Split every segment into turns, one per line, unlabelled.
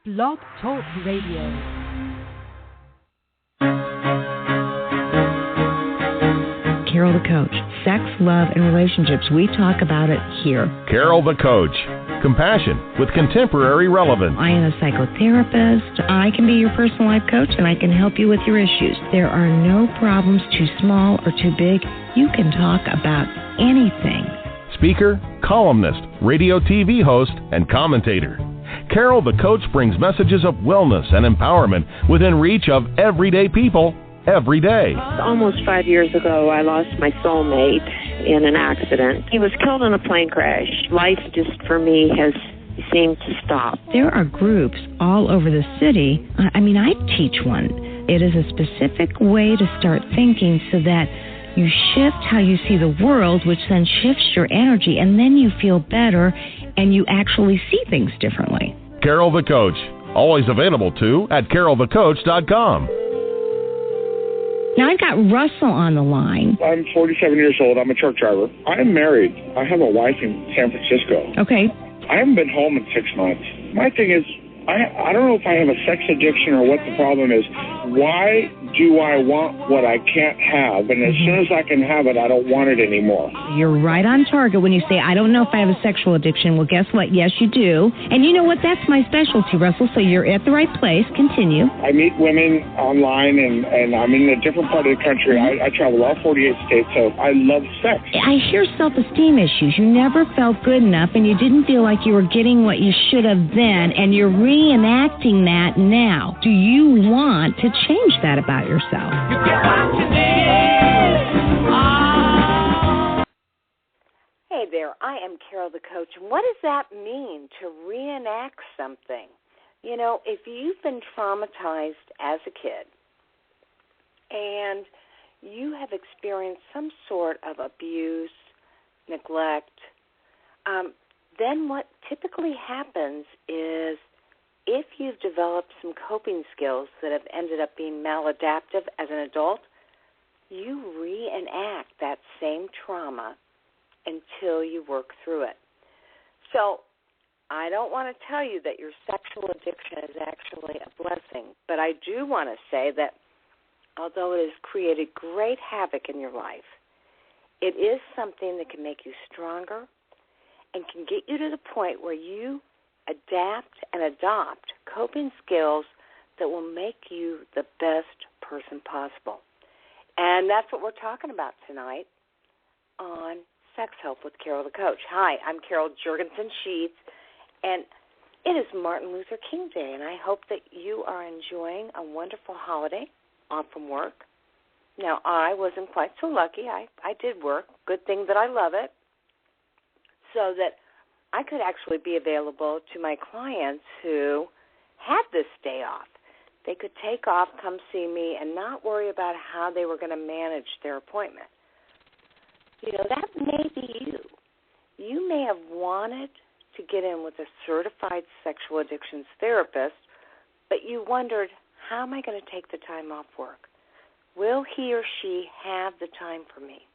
Blog Talk Radio.
Carol the Coach. Sex, love, and relationships. We talk about it here.
Carol the Coach. Compassion with contemporary relevance.
I am a psychotherapist. I can be your personal life coach, and I can help you with your issues. There are no problems too small or too big. You can talk about anything.
Speaker, columnist, radio TV host, and commentator. Carol the Coach brings messages of wellness and empowerment within reach of everyday people every day.
Almost 5 years ago, I lost my soulmate in an accident. He was killed in a plane crash. Life just, for me, has seemed to stop.
There are groups all over the city. I teach one. It is a specific way to start thinking so that you shift how you see the world, which then shifts your energy, and then you feel better and you actually see things differently.
Carol the Coach. Always available, too, at carolthecoach.com.
Now, I've got Russell on the line.
I'm 47 years old. I'm a truck driver. I'm married. I have a wife in San Francisco.
Okay.
I haven't been home in 6 months. My thing is, I don't know if I have a sex addiction or what the problem is. Why do I want what I can't have? And as soon as I can have it, I don't want it anymore.
You're right on target when you say, I don't know if I have a sexual addiction. Well, guess what? Yes, you do. And you know what? That's my specialty, Russell, so you're at the right place. Continue.
I meet women online, and I'm in a different part of the country. I travel all 48 states, so I love sex.
I hear self-esteem issues. You never felt good enough, and you didn't feel like you were getting what you should have then, and you're reenacting that now. Do you want to change that about yourself?
You get what you need. Oh.
Hey there, I am Carol the Coach, and what does that mean, to reenact something? You know, if you've been traumatized as a kid and you have experienced some sort of abuse, neglect, then what typically happens is, if you've developed some coping skills that have ended up being maladaptive as an adult, you reenact that same trauma until you work through it. So I don't want to tell you that your sexual addiction is actually a blessing, but I do want to say that although it has created great havoc in your life, it is something that can make you stronger and can get you to the point where you adapt and adopt coping skills that will make you the best person possible. And that's what we're talking about tonight on Sex Help with Carol the Coach. Hi, I'm Carol Jurgensen Sheets, and it is Martin Luther King Day, and I hope that you are enjoying a wonderful holiday off from work. Now, I wasn't quite so lucky. I did work. Good thing that I love it, so that I could actually be available to my clients who had this day off. They could take off, come see me, and not worry about how they were going to manage their appointment. You know, that may be you. You may have wanted to get in with a certified sexual addictions therapist, but you wondered, how am I going to take the time off work? Will he or she have the time for me?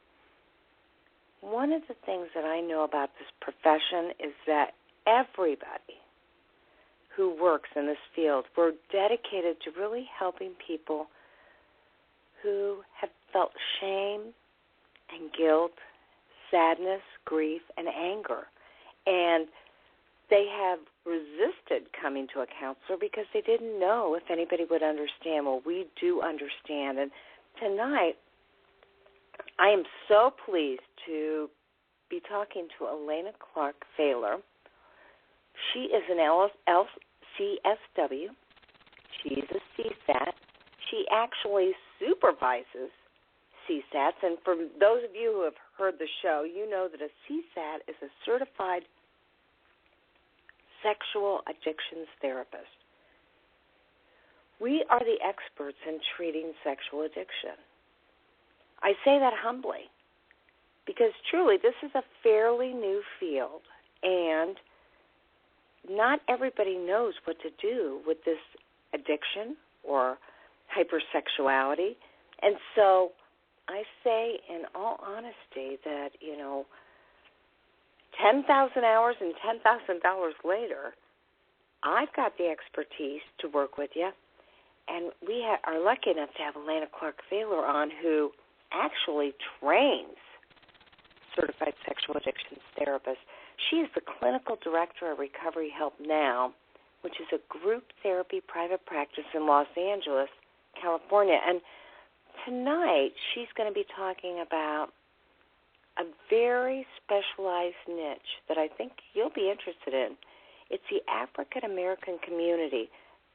One of the things that I know about this profession is that everybody who works in this field, we're dedicated to really helping people who have felt shame and guilt, sadness, grief, and anger. And they have resisted coming to a counselor because they didn't know if anybody would understand. Well, we do understand. And tonight, I am so pleased to be talking to Elena Clark Thaler. She is an LCSW. She's a CSAT. She actually supervises CSATs. And for those of you who have heard the show, you know that a CSAT is a certified sexual addictions therapist. We are the experts in treating sexual addiction. I say that humbly because truly this is a fairly new field, and not everybody knows what to do with this addiction or hypersexuality. And so I say in all honesty that, 10,000 hours and $10,000 later, I've got the expertise to work with you, and we are lucky enough to have Alana Clark-Failer on, who actually trains certified sexual addictions therapists. She is the clinical director of Recovery Help Now, which is a group therapy private practice in Los Angeles, California. And tonight she's going to be talking about a very specialized niche that I think you'll be interested in. It's the African American community,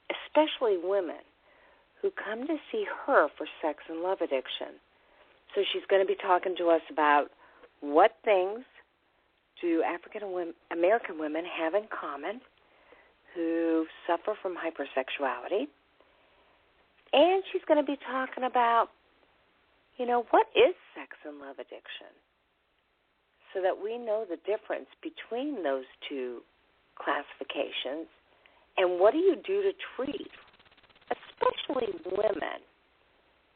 especially women, who come to see her for sex and love addiction. So she's going to be talking to us about what things do African American women have in common who suffer from hypersexuality. And she's going to be talking about, what is sex and love addiction, so that we know the difference between those two classifications, and what do you do to treat, especially women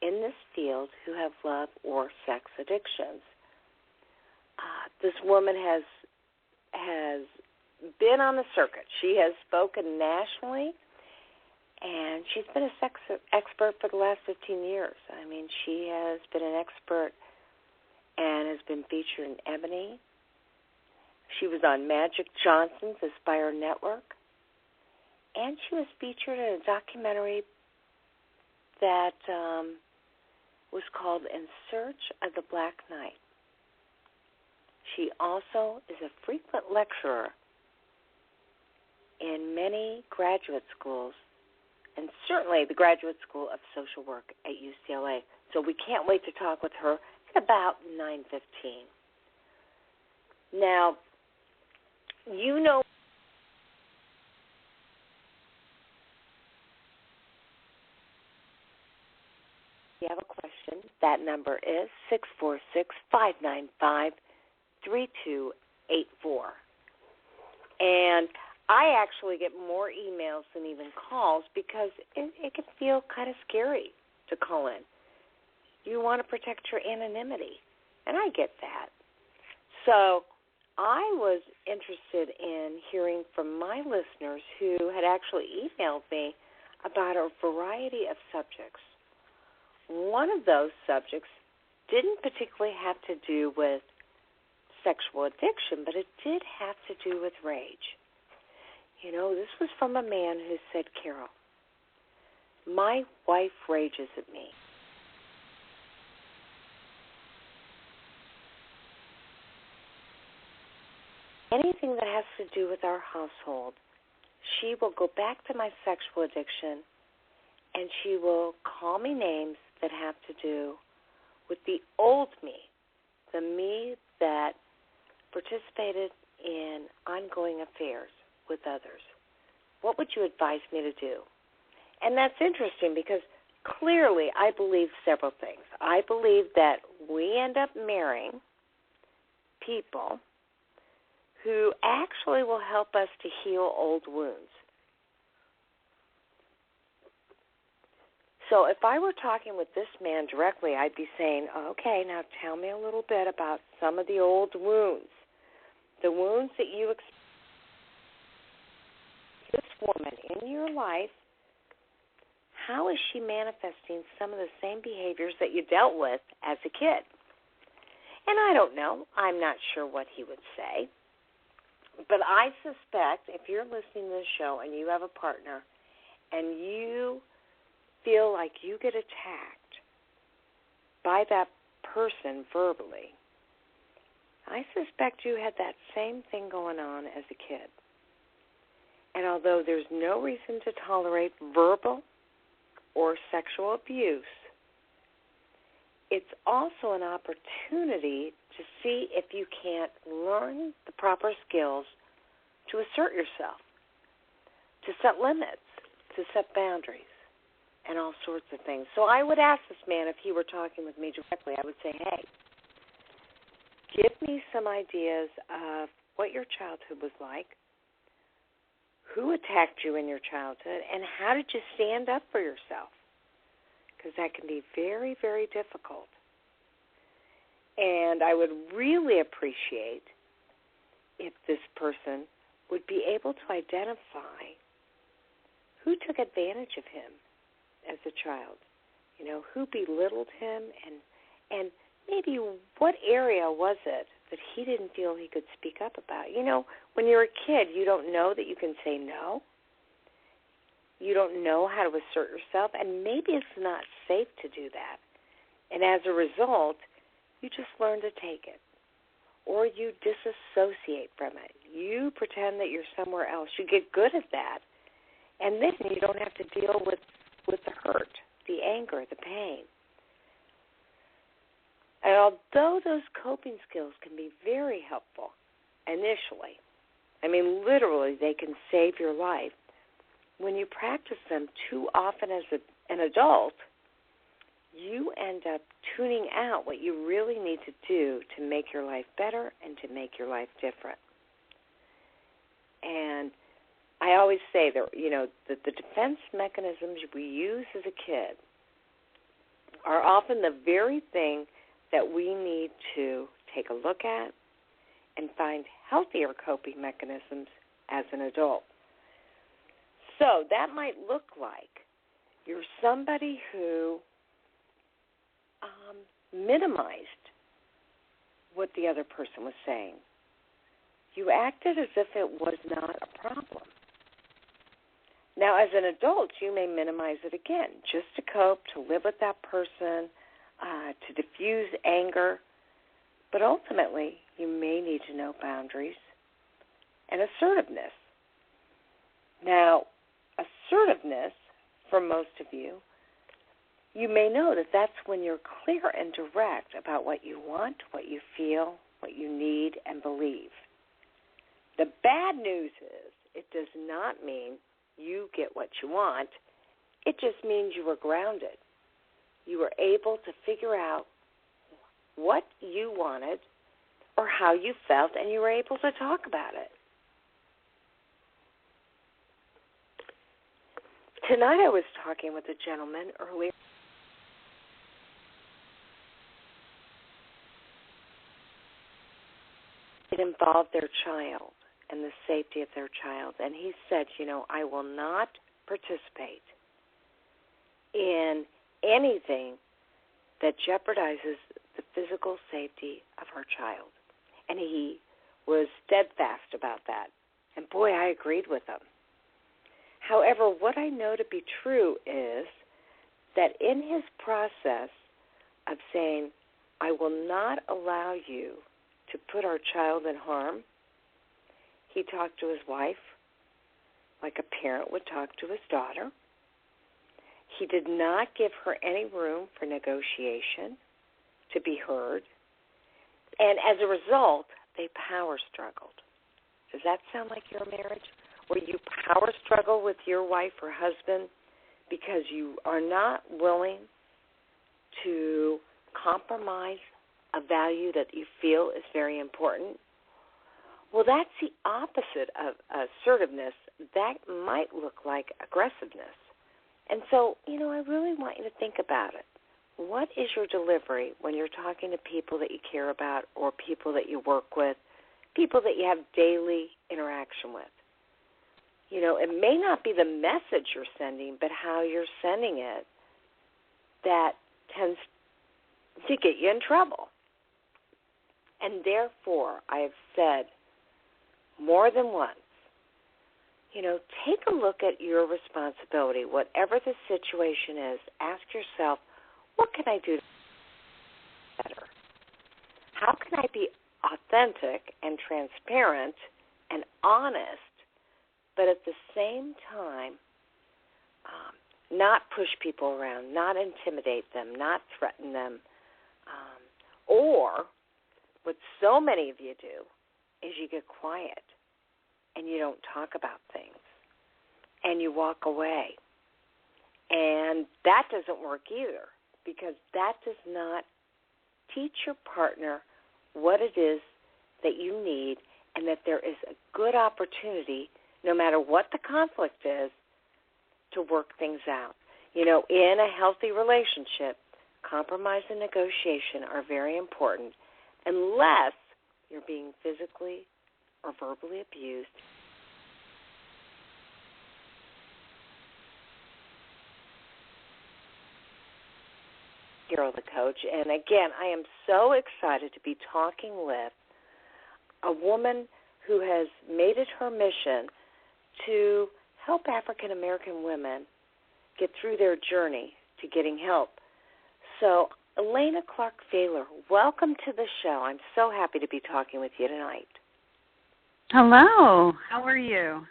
in this field who have love or sex addictions. This woman has been on the circuit. She has spoken nationally, and she's been a sex expert for the last 15 years. I mean, she has been an expert and has been featured in Ebony. She was on Magic Johnson's Aspire Network, and she was featured in a documentary that was called In Search of the Black Knight. She also is a frequent lecturer in many graduate schools, and certainly the Graduate School of Social Work at UCLA. So we can't wait to talk with her at about 9:15. Now, if you have a question, that number is 646-595-3284. And I actually get more emails than even calls because it can feel kind of scary to call in. You want to protect your anonymity, and I get that. So I was interested in hearing from my listeners who had actually emailed me about a variety of subjects. One of those subjects didn't particularly have to do with sexual addiction, but it did have to do with rage. This was from a man who said, Carol, my wife rages at me. Anything that has to do with our household, she will go back to my sexual addiction, and she will call me names that have to do with the old me, the me that participated in ongoing affairs with others. What would you advise me to do? And that's interesting because clearly I believe several things. I believe that we end up marrying people who actually will help us to heal old wounds. So if I were talking with this man directly, I'd be saying, okay, now tell me a little bit about some of the old wounds, the wounds that you experienced. This woman in your life, how is she manifesting some of the same behaviors that you dealt with as a kid? And I don't know. I'm not sure what he would say. But I suspect if you're listening to this show and you have a partner and you feel like you get attacked by that person verbally, I suspect you had that same thing going on as a kid. And although there's no reason to tolerate verbal or sexual abuse, it's also an opportunity to see if you can't learn the proper skills to assert yourself, to set limits, to set boundaries, and all sorts of things. So I would ask this man, if he were talking with me directly, I would say, hey, give me some ideas of what your childhood was like, who attacked you in your childhood, and how did you stand up for yourself? Because that can be very, very difficult. And I would really appreciate if this person would be able to identify who took advantage of him as a child? You know, who belittled him, and maybe what area was it that he didn't feel he could speak up about? You know, when you're a kid, you don't know that you can say no. You don't know how to assert yourself, and maybe it's not safe to do that. And as a result, you just learn to take it, or you disassociate from it. You pretend that you're somewhere else. You get good at that, and then you don't have to deal with the hurt, the anger, the pain. And although those coping skills can be very helpful initially, I mean, literally, they can save your life, when you practice them too often as an adult, you end up tuning out what you really need to do to make your life better and to make your life different. And I always say that, you know, that the defense mechanisms we use as a kid are often the very thing that we need to take a look at and find healthier coping mechanisms as an adult. So that might look like you're somebody who minimized what the other person was saying. You acted as if it was not a problem. Now, as an adult, you may minimize it again, just to cope, to live with that person, to diffuse anger. But ultimately, you may need to know boundaries and assertiveness. Now, assertiveness, for most of you, you may know that that's when you're clear and direct about what you want, what you feel, what you need, and believe. The bad news is it does not mean you get what you want. It just means you were grounded. You were able to figure out what you wanted or how you felt, and you were able to talk about it. Tonight I was talking with a gentleman earlier. It involved their child and the safety of their child. And he said, you know, I will not participate in anything that jeopardizes the physical safety of our child. And he was steadfast about that. And boy, I agreed with him. However, what I know to be true is that in his process of saying, I will not allow you to put our child in harm, he talked to his wife like a parent would talk to his daughter. He did not give her any room for negotiation to be heard. And as a result, they power struggled. Does that sound like your marriage? Where you power struggle with your wife or husband because you are not willing to compromise a value that you feel is very important? Well, that's the opposite of assertiveness. That might look like aggressiveness. And so, you know, I really want you to think about it. What is your delivery when you're talking to people that you care about or people that you work with, people that you have daily interaction with? You know, it may not be the message you're sending, but how you're sending it that tends to get you in trouble. And therefore, I have said more than once, you know, take a look at your responsibility. Whatever the situation is, ask yourself, what can I do to be better? How can I be authentic and transparent and honest, but at the same time, not push people around, not intimidate them, not threaten them, or what so many of you do is you get quiet and you don't talk about things and you walk away. And that doesn't work either, because that does not teach your partner what it is that you need and that there is a good opportunity, no matter what the conflict is, to work things out. You know, in a healthy relationship, compromise and negotiation are very important, unless you're being physically or verbally abused. Carol the Coach, and again, I am so excited to be talking with a woman who has made it her mission to help African American women get through their journey to getting help. So, Elena Clark-Fahler, welcome to the show. I'm so happy to be talking with you tonight.
Hello. How are you?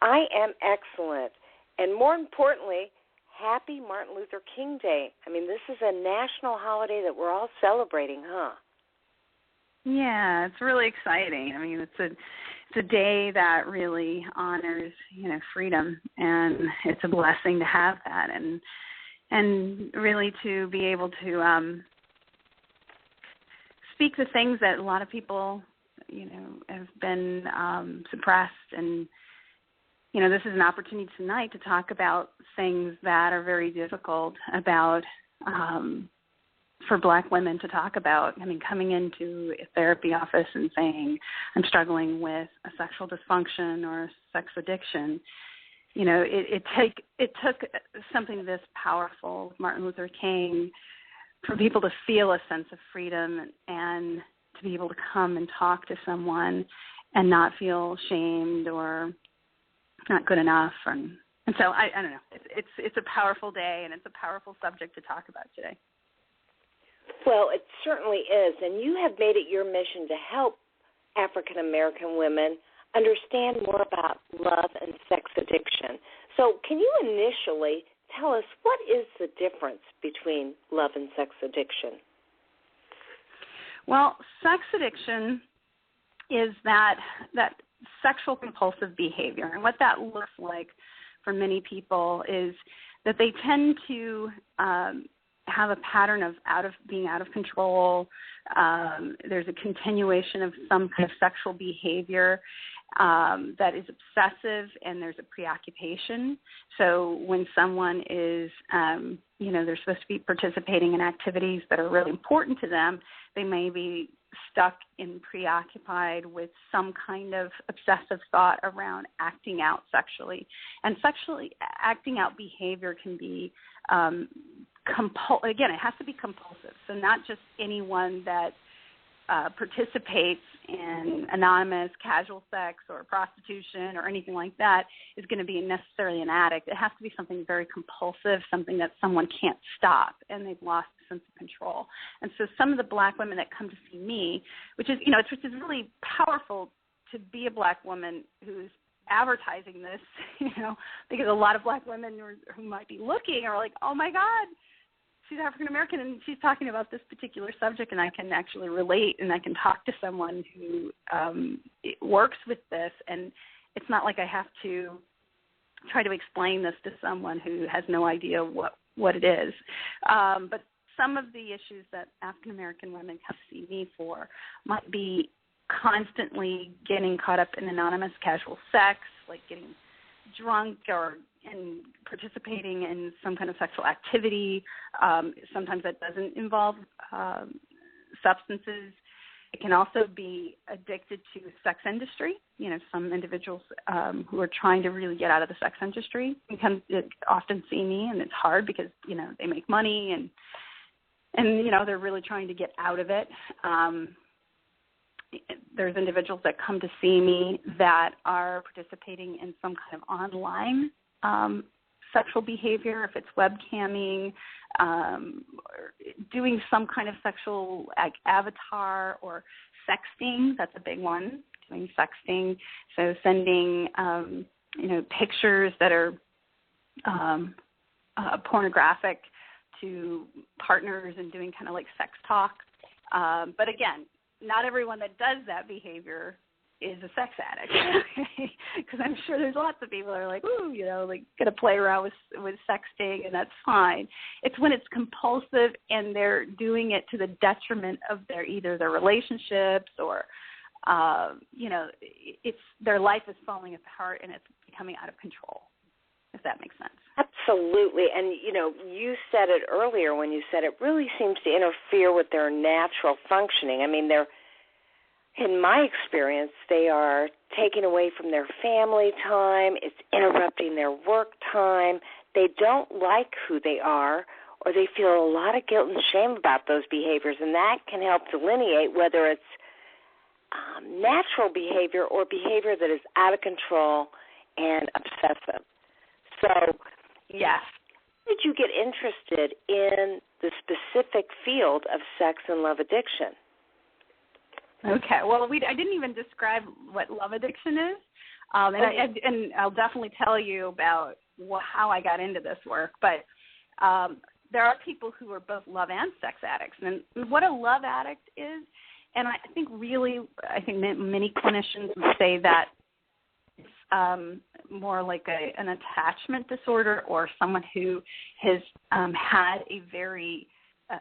I am excellent. And more importantly, happy Martin Luther King Day. I mean, this is a national holiday that we're all celebrating, huh?
Yeah, it's really exciting. I mean, it's a day that really honors, freedom, and it's a blessing to have that, and really to be able to speak the things that a lot of people, have been suppressed. And this is an opportunity tonight to talk about things that are very difficult about for Black women to talk about. I mean, coming into a therapy office and saying, I'm struggling with a sexual dysfunction or a sex addiction, it took something this powerful, Martin Luther King, for people to feel a sense of freedom and to be able to come and talk to someone and not feel shamed or not good enough. And so I don't know. It's a powerful day, and it's a powerful subject to talk about today.
Well, it certainly is, and you have made it your mission to help African American women understand more about love and sex addiction. So can you initially tell us what is the difference between love and sex addiction?
Well, sex addiction is that sexual compulsive behavior, and what that looks like for many people is that they tend to have a pattern of being out of control. There's a continuation of some kind of sexual behavior that is obsessive, and there's a preoccupation. So when someone is, they're supposed to be participating in activities that are really important to them, they may be stuck and preoccupied with some kind of obsessive thought around acting out sexually. And sexually acting out behavior can be again, it has to be compulsive. So not just anyone that participates in anonymous casual sex or prostitution or anything like that is going to be necessarily an addict. It has to be something very compulsive, something that someone can't stop, and they've lost a sense of control. And so some of the Black women that come to see me, which is really powerful to be a Black woman who's advertising this, because a lot of Black women who might be looking are like, oh my God, she's African American and she's talking about this particular subject, and I can actually relate, and I can talk to someone who works with this, and it's not like I have to try to explain this to someone who has no idea what it is. But some of the issues that African American women come to see me for might be constantly getting caught up in anonymous casual sex, like getting drunk and participating in some kind of sexual activity. Sometimes that doesn't involve substances. It can also be addicted to the sex industry. Some individuals who are trying to really get out of the sex industry often see me, and it's hard because, they make money and they're really trying to get out of it. There's individuals that come to see me that are participating in some kind of online sexual behavior, if it's webcamming, or doing some kind of sexual avatar or sexting. That's a big one, doing sexting. So sending, pictures that are pornographic to partners and doing kind of like sex talk. But again, not everyone that does that behavior is a sex addict, because I'm sure there's lots of people that are like, ooh, going to play around with sexting, and that's fine. It's when it's compulsive and they're doing it to the detriment of either their relationships or, it's their life is falling apart and it's becoming out of control, if that makes sense.
Absolutely. And, you said it earlier when you said it really seems to interfere with their natural functioning. I mean, in my experience, they are taking away from their family time. It's interrupting their work time. They don't like who they are, or they feel a lot of guilt and shame about those behaviors, and that can help delineate whether it's natural behavior or behavior that is out of control and obsessive. So,
yes.
How did you get interested in the specific field of sex and love addiction?
Okay. Well, I didn't even describe what love addiction is, and I'll definitely tell you about how I got into this work. But there are people who are both love and sex addicts, and what a love addict is, and I think many clinicians would say that it's more like an attachment disorder, or someone who has had a very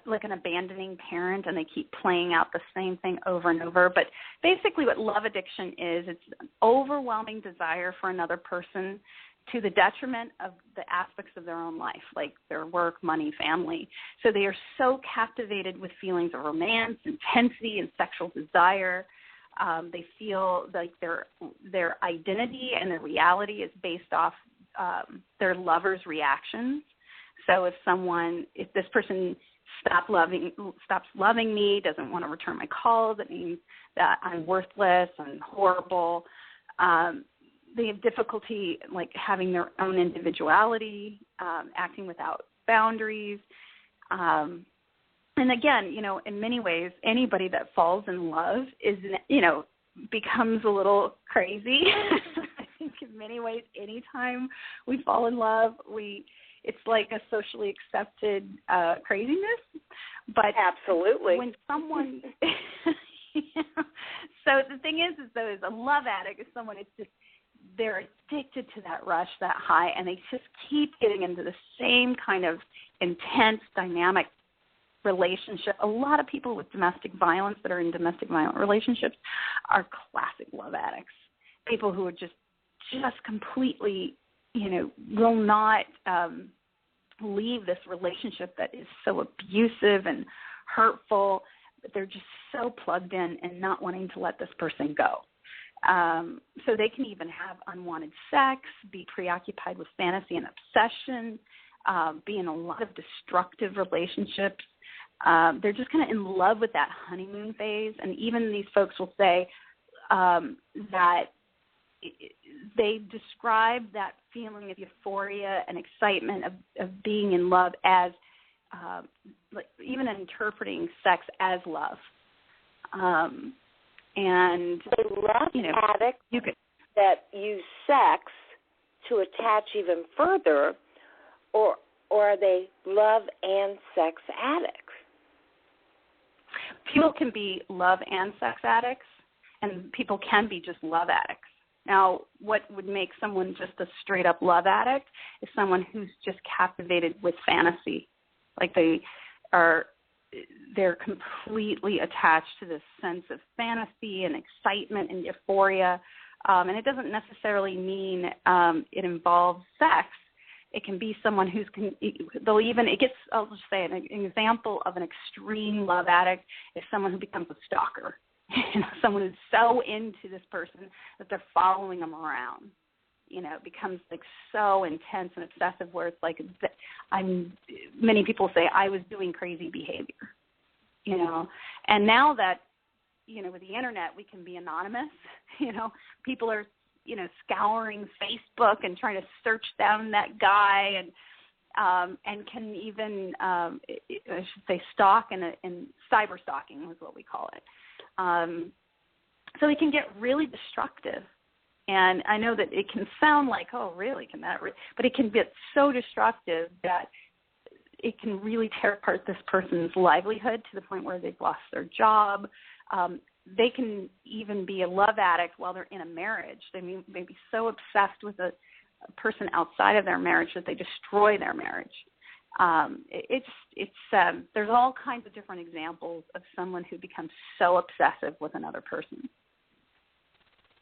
like an abandoning parent, and they keep playing out the same thing over and over. But basically what love addiction is, it's an overwhelming desire for another person to the detriment of the aspects of their own life, like their work, money, family. So they are so captivated with feelings of romance, intensity, and sexual desire. They feel like their identity and their reality is based off their lover's reactions. So if this person stops loving me, doesn't want to return my calls, it means that I'm worthless and horrible. They have difficulty like having their own individuality, acting without boundaries. And again, in many ways, anybody that falls in love becomes a little crazy. I think in many ways, anytime we fall in love, it's like a socially accepted craziness. But
absolutely,
when someone, so the thing is though, is a love addict is someone they're addicted to that rush, that high, and they just keep getting into the same kind of intense, dynamic relationship. A lot of people with domestic violence that are in domestic violent relationships are classic love addicts. People who are just completely, will not leave this relationship that is so abusive and hurtful, but they're just so plugged in and not wanting to let this person go. So they can even have unwanted sex, be preoccupied with fantasy and obsession, be in a lot of destructive relationships. They're just kind of in love with that honeymoon phase. And even these folks will say that they describe that feeling of euphoria and excitement of being in love as like even interpreting sex as love. And
they love addicts that use sex to attach even further, or are they love and sex addicts?
People can be love and sex addicts, and people can be just love addicts. Now, what would make someone just a straight-up love addict is someone who's just captivated with fantasy. Like they're completely attached to this sense of fantasy and excitement and euphoria. And it doesn't necessarily mean it involves sex. It can be someone I'll just say an example of an extreme love addict is someone who becomes a stalker. Someone who's so into this person that they're following them around. It becomes like so intense and obsessive where it's like many people say I was doing crazy behavior, and now that, with the internet, we can be anonymous, people are, scouring Facebook and trying to search down that guy and can even, I should say, stalk and cyber stalking is what we call it. So it can get really destructive. And I know that it can sound like, oh, really, but it can get so destructive that it can really tear apart this person's livelihood to the point where they've lost their job. They can even be a love addict while they're in a marriage. They may be so obsessed with a person outside of their marriage that they destroy their marriage. There's all kinds of different examples of someone who becomes so obsessive with another person.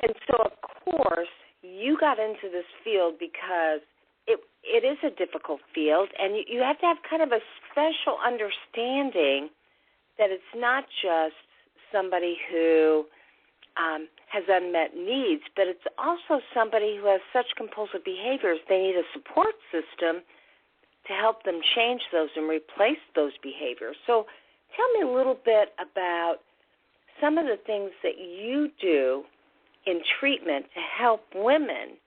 And so, of course, you got into this field because it is a difficult field, and you have to have kind of a special understanding that it's not just somebody who has unmet needs, but it's also somebody who has such compulsive behaviors they need a support system to help them change those and replace those behaviors. So tell me a little bit about some of the things that you do in treatment to help women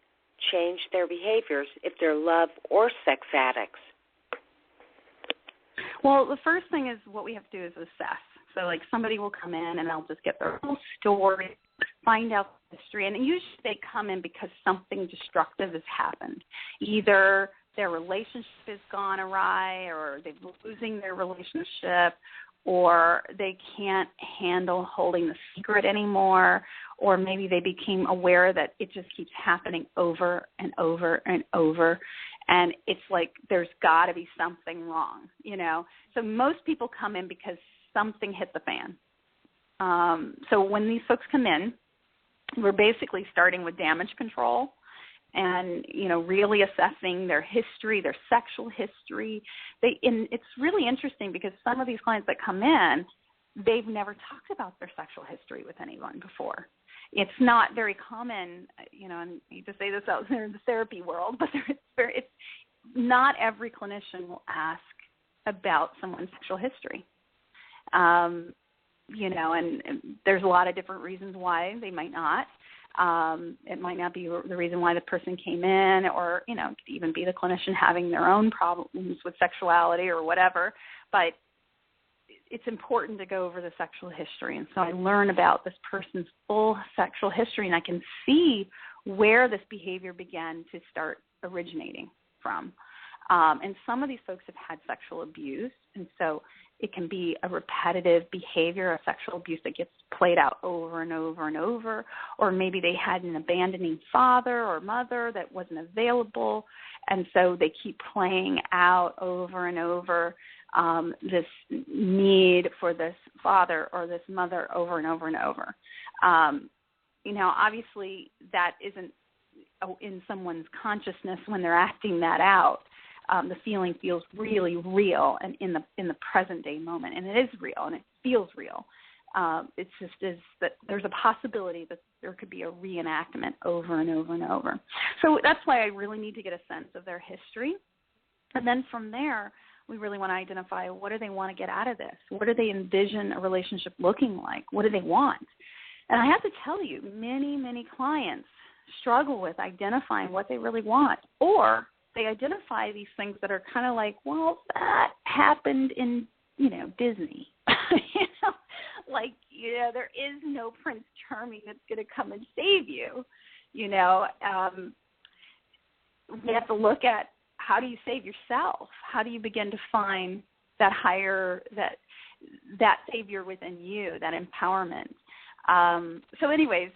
change their behaviors if they're love or sex addicts.
Well, the first thing is what we have to do is assess. So, like, somebody will come in and they'll just get their whole story, find out the history, and usually they come in because something destructive has happened. Either their relationship has gone awry, or they're losing their relationship, or they can't handle holding the secret anymore, or maybe they became aware that it just keeps happening over and over and over, and it's like there's got to be something wrong, you know. So most people come in because something hit the fan. So when these folks come in, we're basically starting with damage control and, you know, really assessing their history, their sexual history. And it's really interesting because some of these clients that come in, they've never talked about their sexual history with anyone before. It's not very common, you know, and I hate to say this out there in the therapy world, but it's not every clinician will ask about someone's sexual history. You know, and there's a lot of different reasons why they might not. It might not be the reason why the person came in, or, you know, it could even be the clinician having their own problems with sexuality or whatever. But it's important to go over the sexual history. And so I learn about this person's full sexual history, and I can see where this behavior began to start originating from. And some of these folks have had sexual abuse, and so it can be a repetitive behavior of sexual abuse that gets played out over and over and over, or maybe they had an abandoning father or mother that wasn't available, and so they keep playing out over and over this need for this father or this mother over and over and over. You know, obviously that isn't in someone's consciousness when they're acting that out. The feeling feels really real and in the present day moment, and it is real and it feels real. It's just is that there's a possibility that there could be a reenactment over and over and over. So that's why I really need to get a sense of their history, and then from there we really want to identify what do they want to get out of this. What do they envision a relationship looking like? What do they want? And I have to tell you, many clients struggle with identifying what they really want, or they identify these things that are kind of like, well, that happened in, you know, Disney. You know, like, you know, there is no Prince Charming that's going to come and save you. You know, we have to look at how do you save yourself? How do you begin to find that higher, that savior within you, that empowerment? So anyways,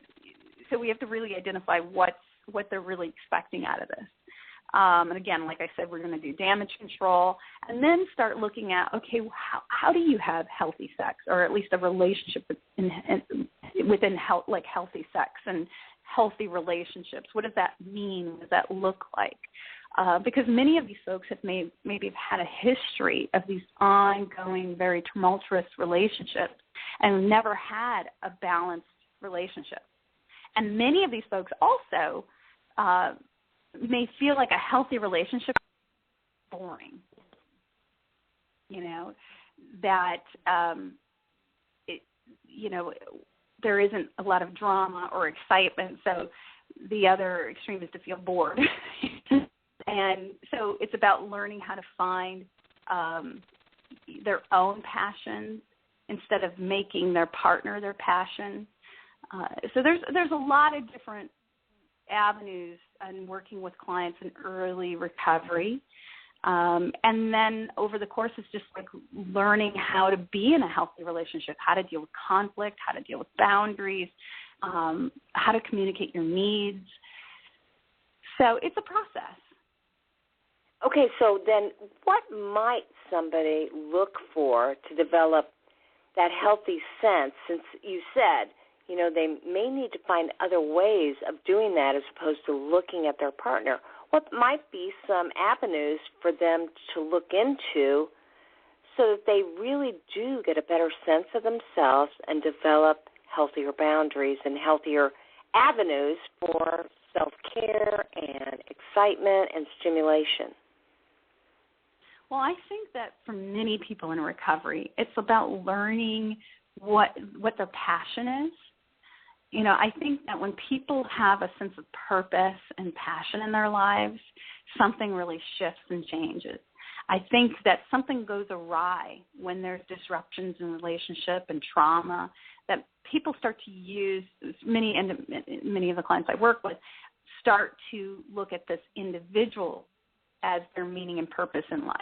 so we have to really identify what they're really expecting out of this. And again, like I said, we're going to do damage control and then start looking at, okay, how do you have healthy sex, or at least a relationship within healthy sex and healthy relationships? What does that mean? What does that look like? Because many of these folks have maybe had a history of these ongoing, very tumultuous relationships and never had a balanced relationship. And many of these folks also may feel like a healthy relationship is boring. You know, that, you know, there isn't a lot of drama or excitement, so the other extreme is to feel bored. And so it's about learning how to find their own passion instead of making their partner their passion. So there's a lot of different avenues and working with clients in early recovery. And then over the course, it's just like learning how to be in a healthy relationship, how to deal with conflict, how to deal with boundaries, how to communicate your needs. So it's a process.
Okay, so then what might somebody look for to develop that healthy sense, since you said, you know, they may need to find other ways of doing that as opposed to looking at their partner? What might be some avenues for them to look into so that they really do get a better sense of themselves and develop healthier boundaries and healthier avenues for self-care and excitement and stimulation?
Well, I think that for many people in recovery, it's about learning what their passion is. You know, I think that when people have a sense of purpose and passion in their lives, something really shifts and changes. I think that something goes awry when there's disruptions in relationship and trauma, that people start to use, many of the clients I work with start to look at this individual as their meaning and purpose in life.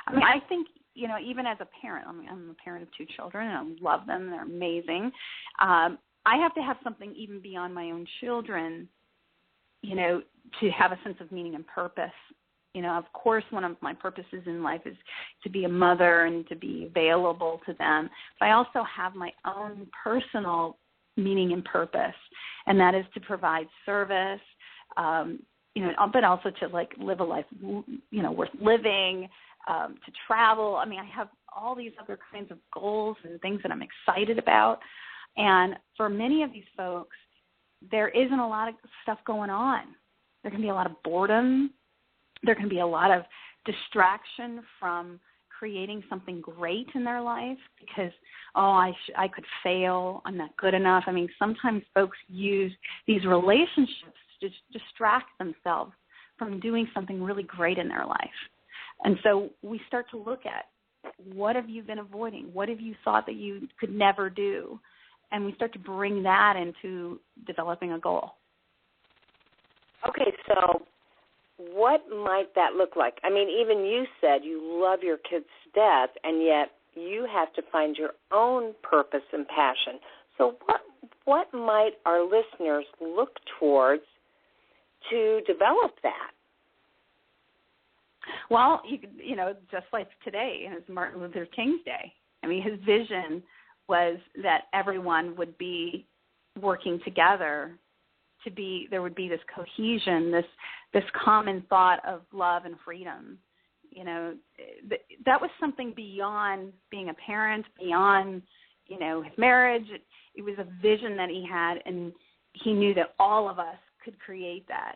I mean, I think, you know, even as a parent, I'm a parent of 2 children, and I love them. They're amazing. I have to have something even beyond my own children, you know, to have a sense of meaning and purpose. You know, of course, one of my purposes in life is to be a mother and to be available to them. But I also have my own personal meaning and purpose, and that is to provide service, you know, but also to, like, live a life, you know, worth living, to travel. I mean, I have all these other kinds of goals and things that I'm excited about. And for many of these folks, there isn't a lot of stuff going on. There can be a lot of boredom. There can be a lot of distraction from creating something great in their life because, I could fail. I'm not good enough. I mean, sometimes folks use these relationships to distract themselves from doing something really great in their life. And so we start to look at, what have you been avoiding? What have you thought that you could never do? And we start to bring that into developing a goal.
Okay, so what might that look like? I mean, even you said you love your kids to death, and yet you have to find your own purpose and passion. So what might our listeners look towards to develop that?
Well, you know, just like today, and it's Martin Luther King's Day. I mean, his vision was that everyone would be working together there would be this cohesion, this common thought of love and freedom. You know, that was something beyond being a parent, beyond, you know, his marriage. It was a vision that he had, and he knew that all of us could create that.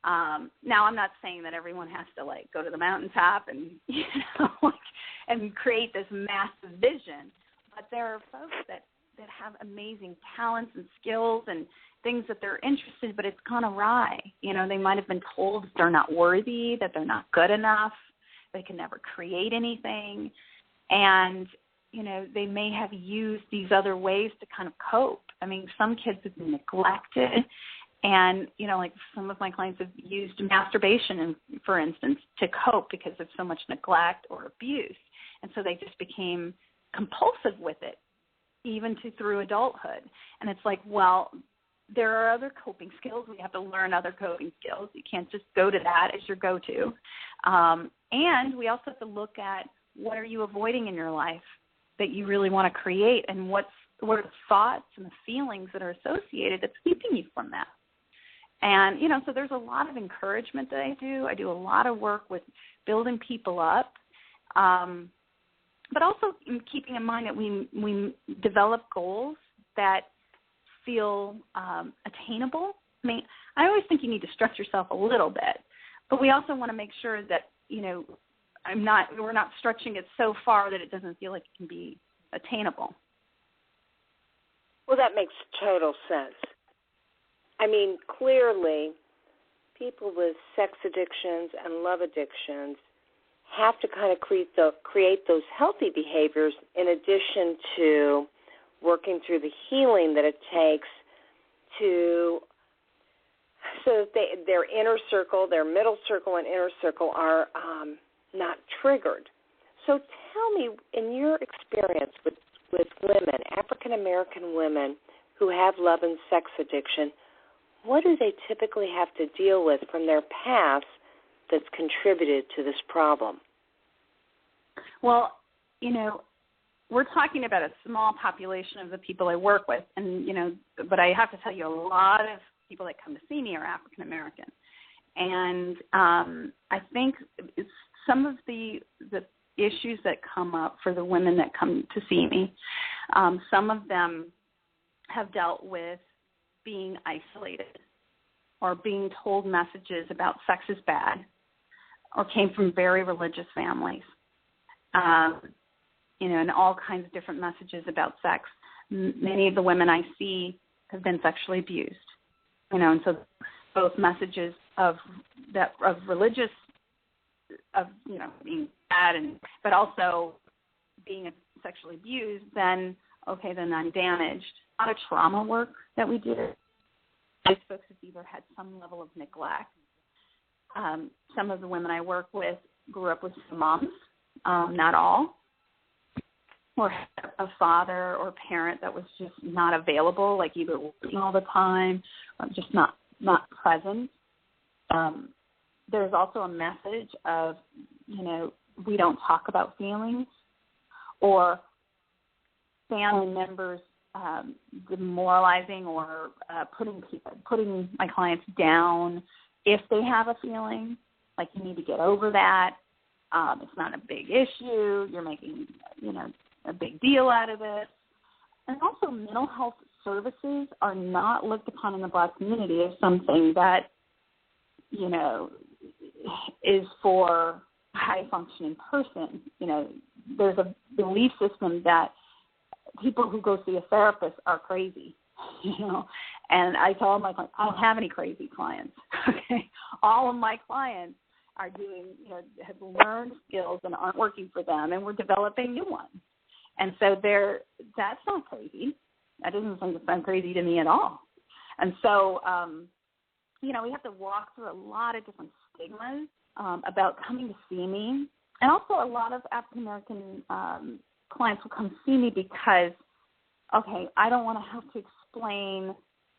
Now, I'm not saying that everyone has to, like, go to the mountaintop and, you know, and create this massive vision, but there are folks that have amazing talents and skills and things that they're interested, but it's gone awry. You know, they might have been told they're not worthy, that they're not good enough, they can never create anything, and, you know, they may have used these other ways to kind of cope. I mean, some kids have been neglected, and, you know, like some of my clients have used masturbation, for instance, to cope because of so much neglect or abuse, and so they just became compulsive with it, even through adulthood. And it's like, well, there are other coping skills. We have to learn other coping skills. You can't just go to that as your go-to. And we also have to look at, what are you avoiding in your life that you really want to create, and what are the thoughts and the feelings that are associated that's keeping you from that. And, you know, so there's a lot of encouragement that I do. I do a lot of work with building people up, but also keeping in mind that we develop goals that feel attainable. I mean, I always think you need to stretch yourself a little bit, but we also want to make sure that, you know, we're not stretching it so far that it doesn't feel like it can be attainable.
Well, that makes total sense. I mean, clearly, people with sex addictions and love addictions have to kind of create those healthy behaviors in addition to working through the healing that it takes so that their inner circle, their middle circle and inner circle are not triggered. So tell me, in your experience with women, African-American women who have love and sex addiction, what do they typically have to deal with from their past that's contributed to this problem?
Well, you know, we're talking about a small population of the people I work with, and, you know, but I have to tell you, a lot of people that come to see me are African American, and I think some of the issues that come up for the women that come to see me, some of them have dealt with being isolated or being told messages about sex is bad, or came from very religious families, and all kinds of different messages about sex. Many of the women I see have been sexually abused, and so both messages of religious, being bad, but also being sexually abused, then I'm damaged. A lot of trauma work that we do. These folks have either had some level of neglect. Some of the women I work with grew up with moms, not all, or had a father or parent that was just not available, like either working all the time or just not present. There's also a message of, we don't talk about feelings, or family members demoralizing or putting my clients down if they have a feeling, like you need to get over that. It's not a big issue. You're making, a big deal out of it. And also mental health services are not looked upon in the Black community as something that, is for a high-functioning person. There's a belief system that people who go see a therapist are crazy, And I tell my clients, I don't have any crazy clients, okay? All of my clients are doing, have learned skills and aren't working for them, and we're developing new ones. And so that's not crazy. That doesn't sound crazy to me at all. And so, we have to walk through a lot of different stigmas about coming to see me. And also a lot of African-American clients will come see me because, I don't want to have to explain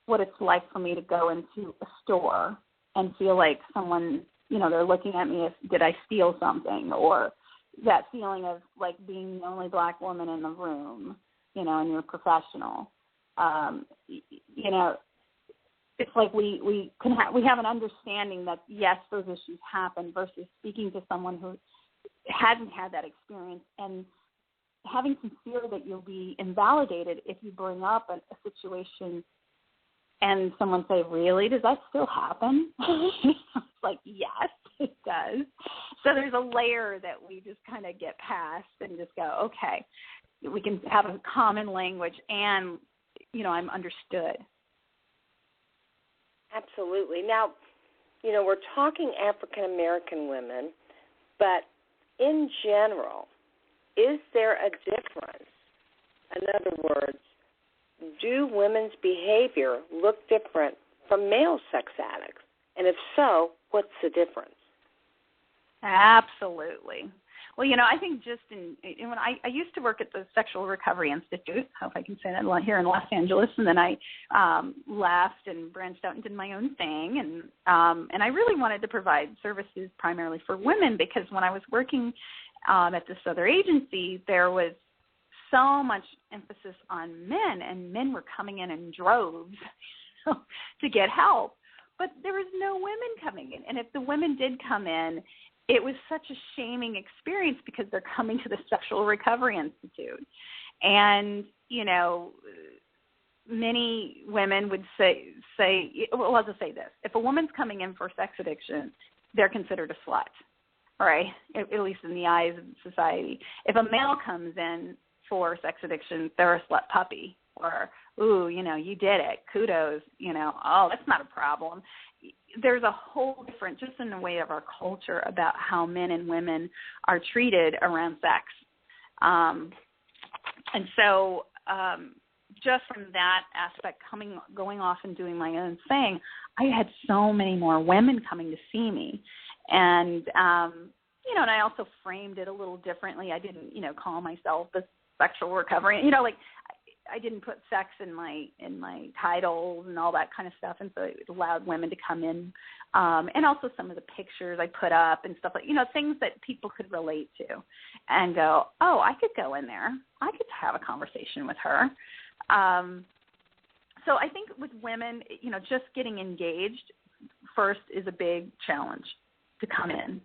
what it's like for me to go into a store and feel like someone, they're looking at me as, did I steal something? Or that feeling of like being the only Black woman in the room, and you're professional. It's like we have an understanding that, yes, those issues happen, versus speaking to someone who hasn't had that experience and having some fear that you'll be invalidated if you bring up a situation and someone say, really, does that still happen? It's like, yes, it does. So there's a layer that we just kind of get past and just go, okay, we can have a common language and, I'm understood.
Absolutely. Now, we're talking African-American women, but in general, is there a difference? In other words, do women's behavior look different from male sex addicts? And if so, what's the difference?
Absolutely. Well, I think just when I used to work at the Sexual Recovery Institute, I hope I can say that, here in Los Angeles, and then I left and branched out and did my own thing, and I really wanted to provide services primarily for women, because when I was working at this other agency, there was so much emphasis on men, and men were coming in droves to get help, but there was no women coming in, and if the women did come in, it was such a shaming experience because they're coming to the Sexual Recovery Institute. And, many women would say, well, I'll just say this. If a woman's coming in for sex addiction, they're considered a slut, right? At least in the eyes of society. If a male comes in for sex addiction, they're a slut puppy. Or, ooh, you did it. Kudos, oh, that's not a problem. There's a whole different, just in the way of our culture, about how men and women are treated around sex. And so just from that aspect, going off and doing my own thing, I had so many more women coming to see me. And, and I also framed it a little differently. I didn't, call myself the sexual recovery, I didn't put sex in my titles and all that kind of stuff, and so it allowed women to come in, and also some of the pictures I put up and stuff like, things that people could relate to, and go, oh, I could go in there, I could have a conversation with her. So I think with women, just getting engaged first is a big challenge to come in,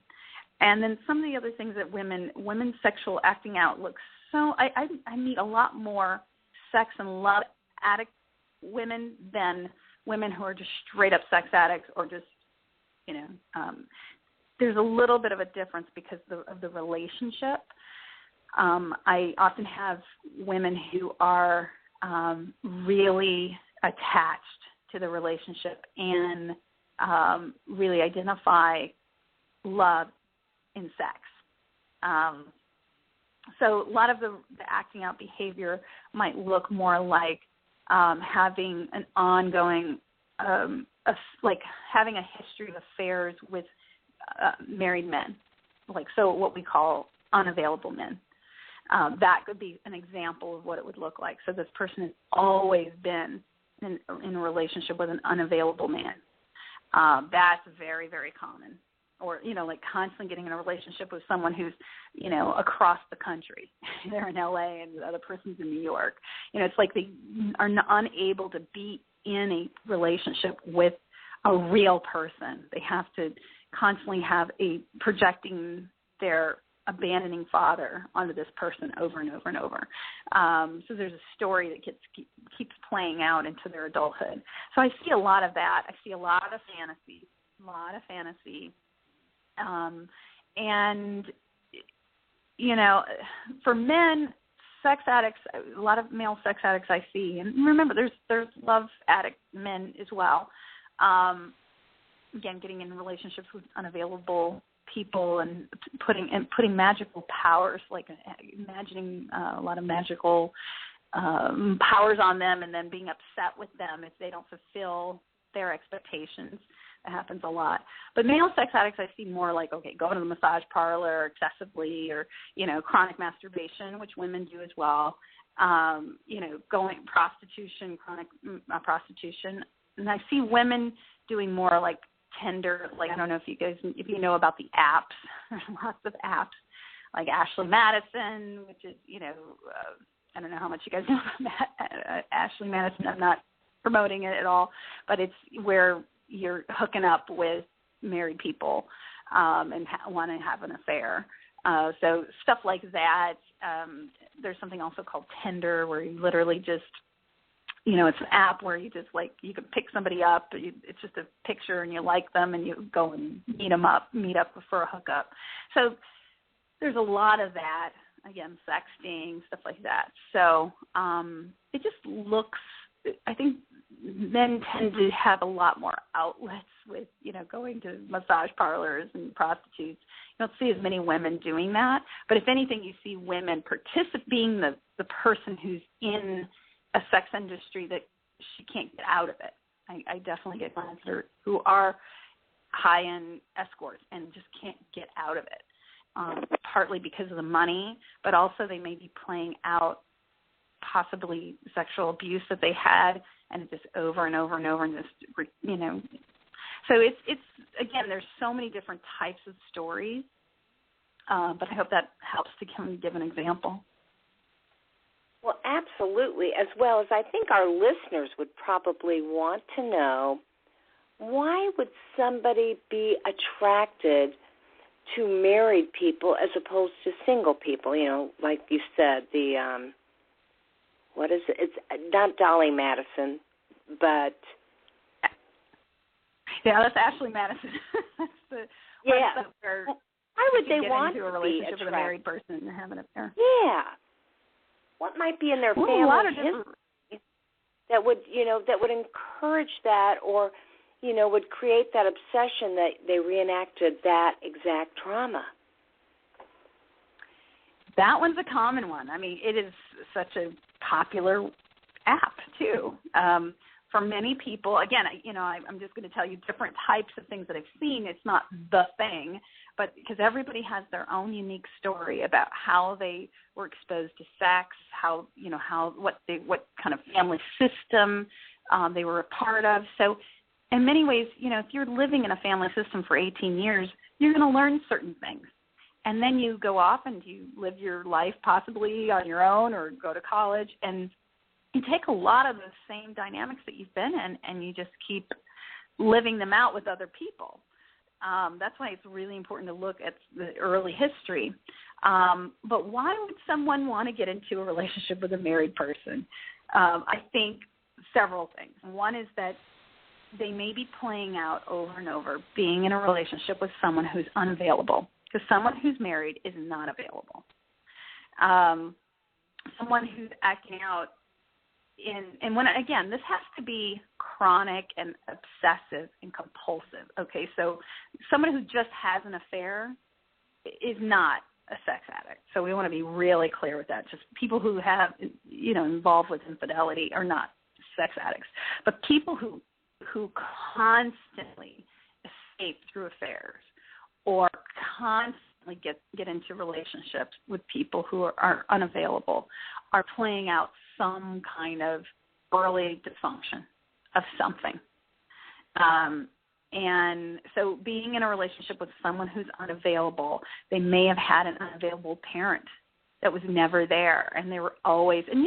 and then some of the other things that women's sexual acting out looks so. I meet a lot more sex and love addict women than women who are just straight up sex addicts, or just, there's a little bit of a difference because of the relationship. I often have women who are really attached to the relationship and really identify love in sex. So a lot of the acting out behavior might look more like having an ongoing, like having a history of affairs with married men, like so what we call unavailable men. That could be an example of what it would look like. So this person has always been in a relationship with an unavailable man. That's very, very common. Or, like constantly getting in a relationship with someone who's, across the country. They're in LA and the other person's in New York. It's like they are unable to be in a relationship with a real person. They have to constantly have projecting their abandoning father onto this person over and over and over. So there's a story that keeps playing out into their adulthood. So I see a lot of that. I see a lot of fantasy. And, for men, sex addicts, a lot of male sex addicts I see, and remember, there's love addict men as well. Again, getting in relationships with unavailable people and putting magical powers, like imagining a lot of magical powers on them, and then being upset with them if they don't fulfill their expectations. That happens a lot. But male sex addicts I see more like, going to the massage parlor excessively, or, chronic masturbation, which women do as well. Going chronic prostitution. And I see women doing more like Tinder, like I don't know if you know about the apps. There's lots of apps like Ashley Madison, which is, I don't know how much you guys know about Ashley Madison. I'm not promoting it at all, but it's where you're hooking up with married people and want to have an affair. So stuff like that. There's something also called Tinder, where you literally just, it's an app where you just you can pick somebody up. It's just a picture and you like them and you go and meet up for a hookup. So there's a lot of that. Again, sexting, stuff like that. So it just looks, I think men tend to have a lot more outlets with, going to massage parlors and prostitutes. You don't see as many women doing that. But if anything, you see women being the person who's in a sex industry that she can't get out of it. I definitely get clients who are high-end escorts and just can't get out of it, partly because of the money, but also they may be playing out possibly sexual abuse that they had, and just over and over and over, and just, So it's again, there's so many different types of stories, but I hope that helps to give an example.
Well, absolutely, as well as I think our listeners would probably want to know, why would somebody be attracted to married people as opposed to single people? Like you said, what is it? It's not Dolly Madison, but...
Yeah, that's Ashley Madison.
Why would they want
into a relationship with a married person and have an affair?
Yeah. What might be in their family history that would encourage that, or, would create that obsession that they reenacted that exact trauma?
That one's a common one. I mean, it is such a popular app, too. For many people, again, I'm just going to tell you different types of things that I've seen. It's not the thing, but because everybody has their own unique story about how they were exposed to sex, what kind of family system they were a part of. So in many ways, if you're living in a family system for 18 years, you're going to learn certain things. And then you go off and you live your life possibly on your own or go to college, and you take a lot of the same dynamics that you've been in, and you just keep living them out with other people. That's why it's really important to look at the early history. But why would someone want to get into a relationship with a married person? I think several things. One is that they may be playing out over and over, being in a relationship with someone who's unavailable, because someone who's married is not available. Someone who's acting out and when, again, this has to be chronic and obsessive and compulsive, okay? So someone who just has an affair is not a sex addict. So we want to be really clear with that. Just people who have, involved with infidelity are not sex addicts. But people who constantly escape through affairs or constantly get into relationships with people who are unavailable are playing out some kind of early dysfunction of something. And so being in a relationship with someone who's unavailable, they may have had an unavailable parent that was never there, and they were always, and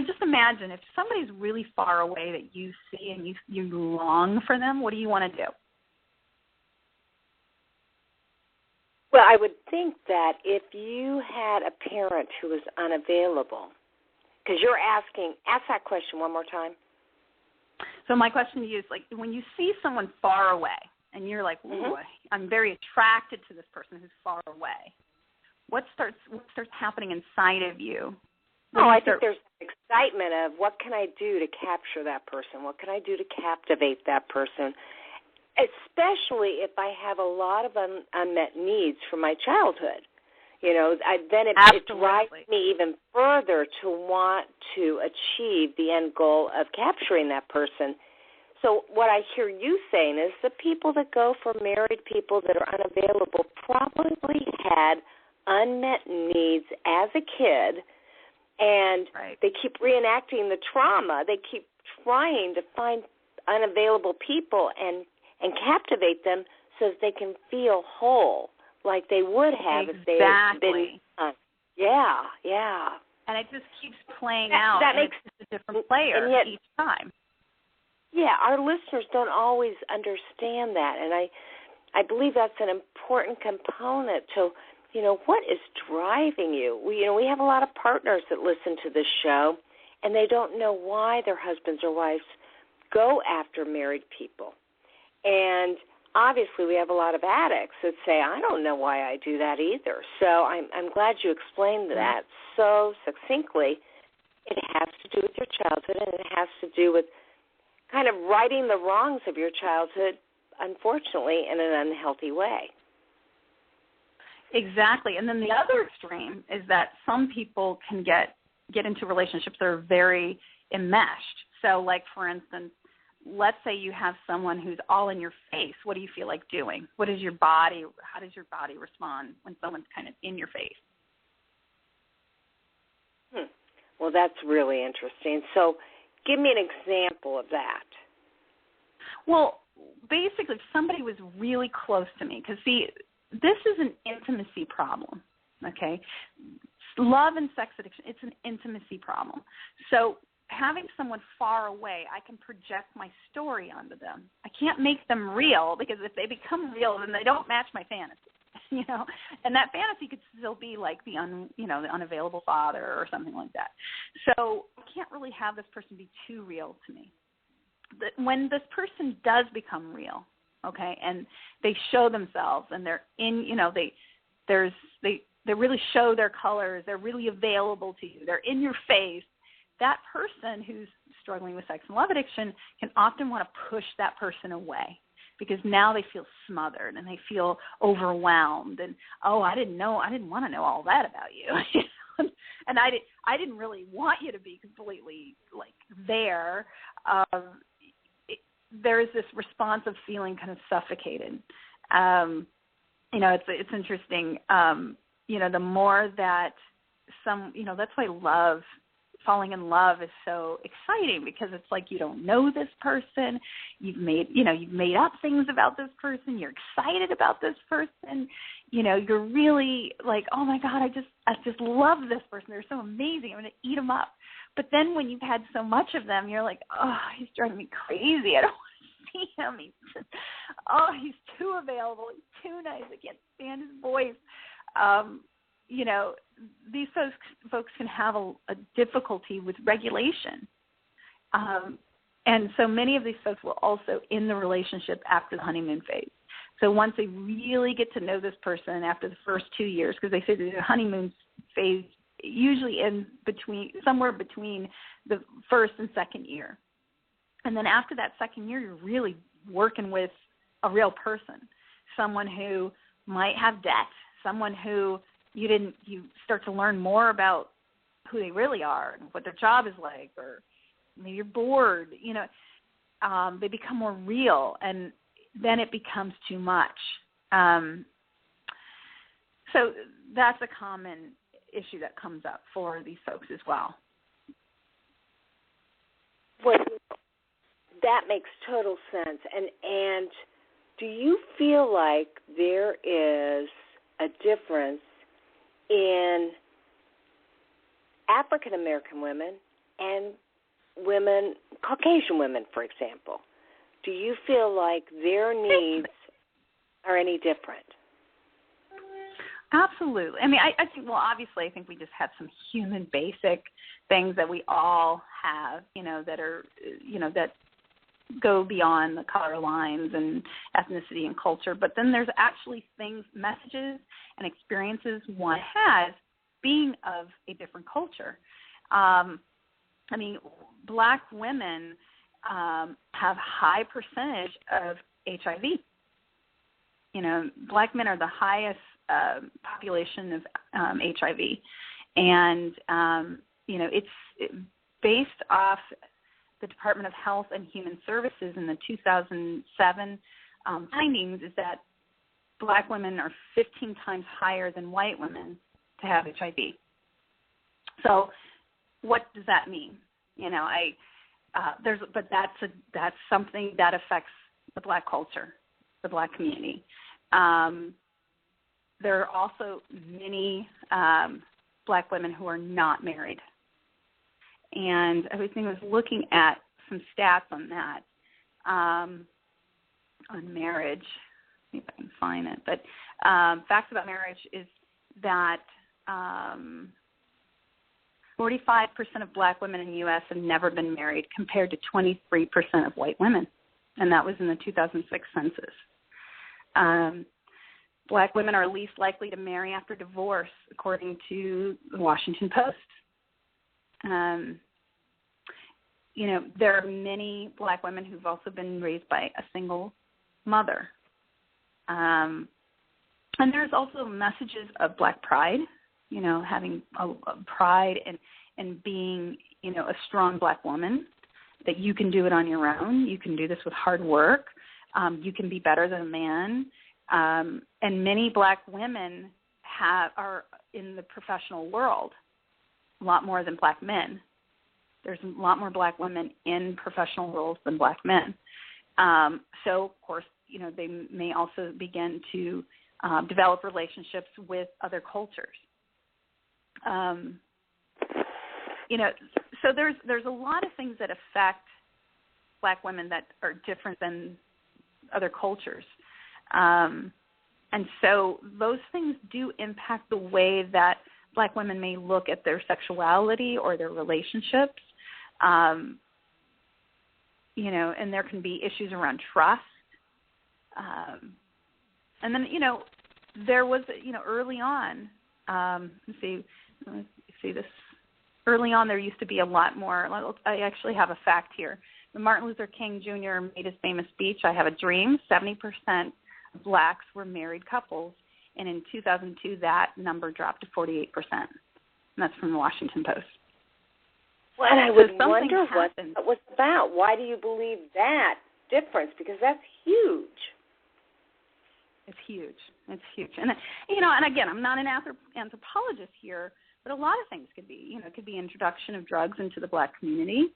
just imagine if somebody's really far away that you see and you long for them, what do you want to do?
Well, I would think that if you had a parent who was unavailable, because ask that question one more time.
So my question to you is, like, when you see someone far away and you're like, ooh, I'm very attracted to this person who's far away, what starts happening inside of you?
I think there's excitement of what can I do to capture that person? What can I do to captivate that person? Especially if I have a lot of unmet needs from my childhood. Then it drives me even further to want to achieve the end goal of capturing that person. So what I hear you saying is the people that go for married people that are unavailable probably had unmet needs as a kid, and they keep reenacting the trauma. They keep trying to find unavailable people and captivate them so that they can feel whole, like they would have if they had been. Yeah.
And it just keeps playing out.
That makes
a different player each time.
Yeah, our listeners don't always understand that, and I believe that's an important component to, what is driving you. We have a lot of partners that listen to this show, and they don't know why their husbands or wives go after married people. And obviously we have a lot of addicts that say, I don't know why I do that either. So I'm glad you explained that so succinctly. It has to do with your childhood, and it has to do with kind of righting the wrongs of your childhood, unfortunately, in an unhealthy way.
Exactly. And then the other extreme is that some people can get into relationships that are very enmeshed. So, like, for instance, let's say you have someone who's all in your face. What do you feel like doing? How does your body respond when someone's kind of in your face?
Well, that's really interesting. So give me an example of that.
Well, basically, if somebody was really close to me, because, see, this is an intimacy problem, okay? Love and sex addiction, it's an intimacy problem. So having someone far away, I can project my story onto them. I can't make them real, because if they become real, then they don't match my fantasy, And that fantasy could still be like the unavailable father or something like that. So I can't really have this person be too real to me. When this person does become real, okay, and they show themselves, and they're in, they really show their colors, they're really available to you, they're in your face. That person who's struggling with sex and love addiction can often want to push that person away, because now they feel smothered and they feel overwhelmed, and I didn't want to know all that about you. And I didn't really want you to be completely like there. There's this response of feeling kind of suffocated. It's interesting. The more that that's why falling in love is so exciting, because it's like you don't know this person. You've made up things about this person. You're excited about this person. You're really like, oh my God, I just love this person. They're so amazing. I'm going to eat them up. But then when you've had so much of them, you're like, oh, he's driving me crazy. I don't want to see him. He's too available. He's too nice. I can't stand his voice. These folks can have a difficulty with regulation. And so many of these folks were also in the relationship after the honeymoon phase. So once they really get to know this person after the first 2 years, because they say that the honeymoon phase usually ends somewhere between the first and second year. And then after that second year, you're really working with a real person, someone who might have debt, someone who you start to learn more about who they really are and what their job is like, or maybe you're bored, they become more real, and then it becomes too much. So that's a common issue that comes up for these folks as well.
Well, that makes total sense. And do you feel like there is a difference in African American women and women, Caucasian women, for example? Do you feel like their needs are any different?
Absolutely. I mean, I think, well, obviously, I think we just have some human basic things that we all have, that are, that go beyond the color lines and ethnicity and culture. But then there's actually things, messages and experiences one has being of a different culture. I mean, Black women have high percentage of HIV. Black men are the highest population of HIV, and it's based off the Department of Health and Human Services in the 2007 findings is that Black women are 15 times higher than white women to have HIV. So, what does that mean? But that's something that affects the Black culture, the Black community. There are also many Black women who are not married. And I was looking at some stats on that, on marriage. See if I can find it. But facts about marriage is that 45% of Black women in the U.S. have never been married, compared to 23% of white women. And that was in the 2006 census. Black women are least likely to marry after divorce, according to the Washington Post. There are many Black women who've also been raised by a single mother. And there's also messages of Black pride, having a pride and being, a strong Black woman, that you can do it on your own. You can do this with hard work. You can be better than a man. And many Black women are in the professional world, a lot more than Black men. There's a lot more Black women in professional roles than Black men. So, of course, they may also begin to develop relationships with other cultures. So there's a lot of things that affect Black women that are different than other cultures. And so those things do impact the way that Black women may look at their sexuality or their relationships. And there can be issues around trust. And then, there was, early on, let's see this. Early on, there used to be a lot more. I actually have a fact here. When Martin Luther King Jr. made his famous speech, "I have a dream," 70% of Blacks were married couples. And in 2002, that number dropped to 48%. And that's from the Washington Post.
Well, and I would wonder what that was about. Why do you believe that difference? Because that's huge.
It's huge. It's huge. And, and again, I'm not an anthropologist here, but a lot of things could be. It could be introduction of drugs into the Black community,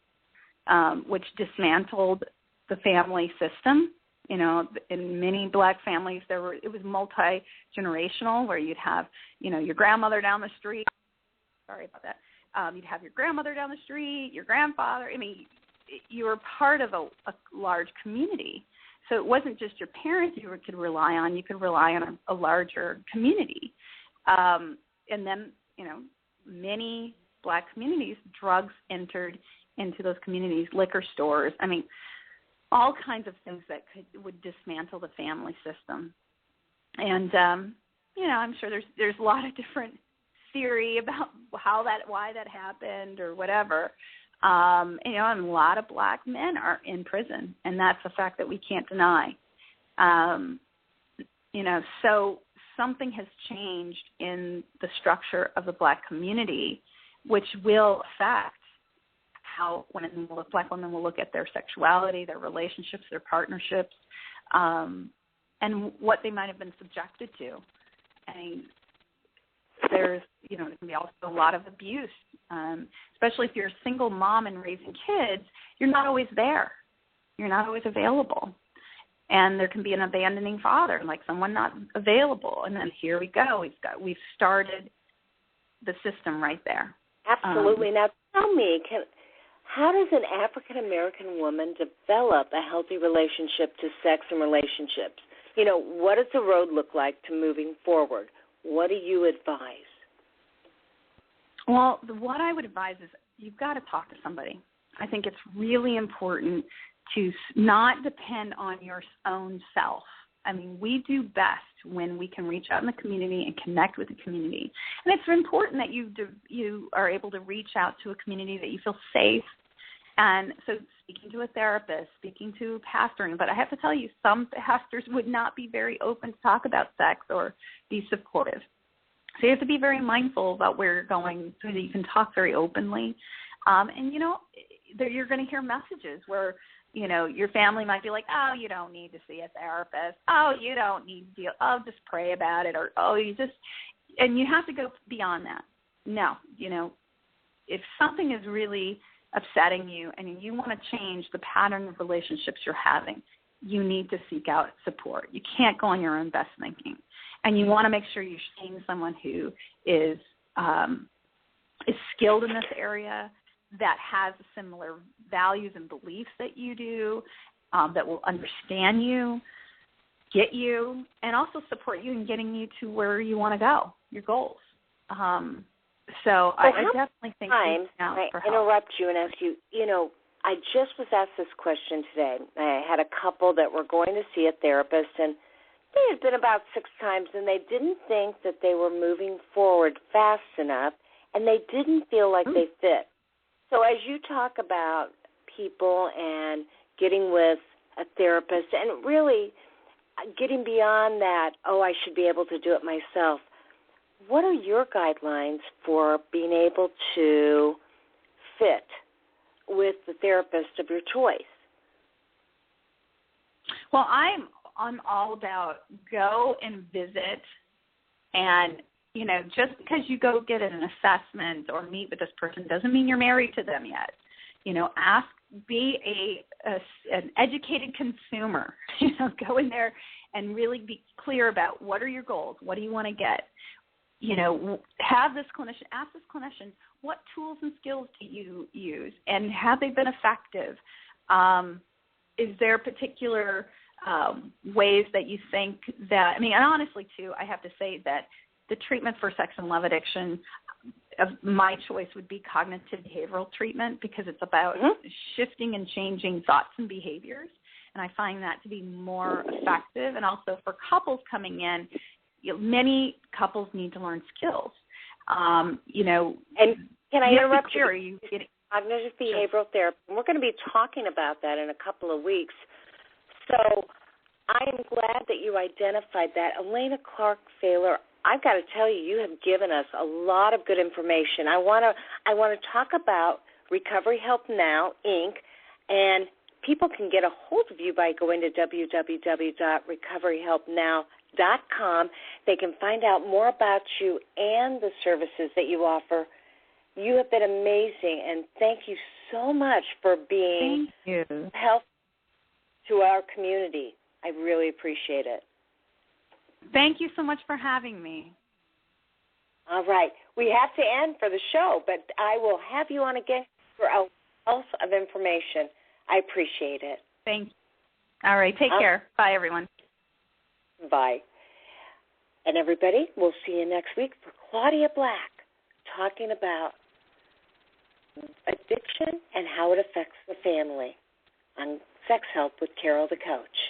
which dismantled the family system. In many Black families, it was multi-generational, where you'd have, your grandmother down the street. Sorry about that. You'd have your grandmother down the street, your grandfather. I mean, you were part of a large community. So it wasn't just your parents you could rely on. You could rely on a larger community. And then, many Black communities, drugs entered into those communities, liquor stores. I mean, all kinds of things that would dismantle the family system. And I'm sure there's a lot of different theory about why that happened or whatever. And a lot of black men are in prison, and that's a fact that we can't deny. So something has changed in the structure of the black community, which will affect how black women will look at their sexuality, their relationships, their partnerships, and what they might have been subjected to. And there's, there can be also a lot of abuse, especially if you're a single mom and raising kids. You're not always there. You're not always available. And there can be an abandoning father, like someone not available. And then here we go. We've started the system right there.
Absolutely. Now tell me, how does an African-American woman develop a healthy relationship to sex and relationships? What does the road look like to moving forward? What do you advise?
Well, what I would advise is you've got to talk to somebody. I think it's really important to not depend on your own self. I mean, we do best when we can reach out in the community and connect with the community. And it's important that you are able to reach out to a community that you feel safe. And so speaking to a therapist, speaking to pastoring, but I have to tell you, some pastors would not be very open to talk about sex or be supportive. So you have to be very mindful about where you're going so that you can talk very openly. And you're going to hear messages where, your family might be like, oh, you don't need to see a therapist. Oh, you don't need to just pray about it. Or, and you have to go beyond that. No, if something is really upsetting you and you want to change the pattern of relationships you're having, you need to seek out support. You can't go on your own best thinking. And you want to make sure you're seeing someone who is skilled in this area, that has similar values and beliefs that you do, that will understand you, get you, and also support you in getting you to where you want to go, your goals. So I definitely think I interrupt
you and ask you, I just was asked this question today. I had a couple that were going to see a therapist, and they had been about 6 times, and they didn't think that they were moving forward fast enough, and they didn't feel like they fit. So as you talk about people and getting with a therapist and really getting beyond that, I should be able to do it myself, what are your guidelines for being able to fit with the therapist of your choice?
Well, I'm all about go and visit, and just because you go get an assessment or meet with this person doesn't mean you're married to them yet. Be an educated consumer. Go in there and really be clear about what are your goals, what do you want to get. Have this clinician, ask this clinician, what tools and skills do you use, and have they been effective? Is there particular ways that you think that, and honestly, too, I have to say that the treatment for sex and love addiction of my choice would be cognitive behavioral treatment, because it's about shifting and changing thoughts and behaviors. And I find that to be more effective. And also for couples coming in, many couples need to learn skills. And can I interrupt you? Cognitive behavioral therapy. We're going to be talking about that in a couple of weeks. So I am glad that you identified that. Elena Clark-Fahler, I've got to tell you, you have given us a lot of good information. I want to talk about Recovery Help Now, Inc., and people can get a hold of you by going to www.recoveryhelpnow.com. They can find out more about you and the services that you offer. You have been amazing, and thank you so much for being helpful to our community. I really appreciate it. Thank you so much for having me. All right. We have to end for the show, but I will have you on again for a wealth of information. I appreciate it. Thank you. All right. Take care. Bye, everyone. Bye. And everybody, we'll see you next week for Claudia Black talking about
addiction and how it affects the family on Sex Help with Carol the Coach.